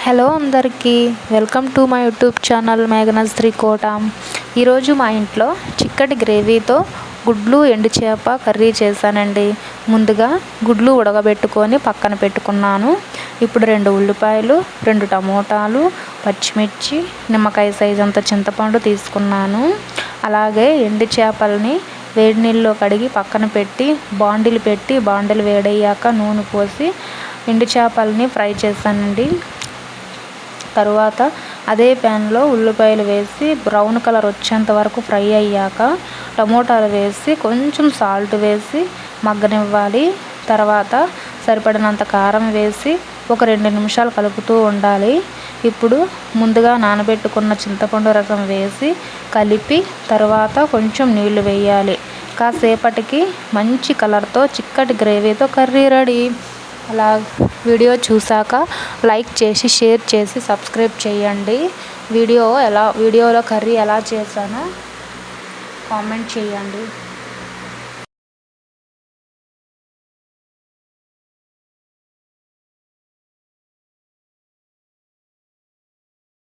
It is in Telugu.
హలో అందరికీ welcome to my YouTube channel Meghana's Srikota. ఈరోజు మా ఇంట్లో చిక్కటి గ్రేవీతో గుడ్లు ఎండు చేప కర్రీ చేశానండి. ముందుగా గుడ్లు ఉడకబెట్టుకొని పక్కన పెట్టుకున్నాను. ఇప్పుడు 2 ఉల్లిపాయలు, 2 టమోటాలు, పచ్చిమిర్చి, నిమ్మకాయ సైజ్ అంత చింతపండు తీసుకున్నాను. అలాగే ఎండు చేపల్ని వేడి నీళ్ళలో కడిగి పక్కన పెట్టి బాండిల్ వేడయ్యాక నూనె పోసి ఎండు చేపల్ని ఫ్రై చేశానండి. తరువాత అదే ప్యాన్లో ఉల్లిపాయలు వేసి బ్రౌన్ కలర్ వచ్చేంత వరకు ఫ్రై అయ్యాక టమోటాలు వేసి కొంచెం సాల్ట్ వేసి మగ్గనివ్వాలి. తర్వాత సరిపడినంత కారం వేసి ఒక 2 నిమిషాలు కలుపుతూ ఉండాలి. ఇప్పుడు ముందుగా నానబెట్టుకున్న చింతపండు రసం వేసి కలిపి తర్వాత కొంచెం నీళ్లు వేయాలి. కాసేపటికి మంచి కలర్తో చిక్కటి గ్రేవీతో కర్రీ రెడీ. అలా వీడియో చూశాక లైక్ చేసి షేర్ చేసి సబ్స్క్రైబ్ చేయండి. వీడియోలో కర్రీ ఎలా చేశానో కామెంట్ చేయండి.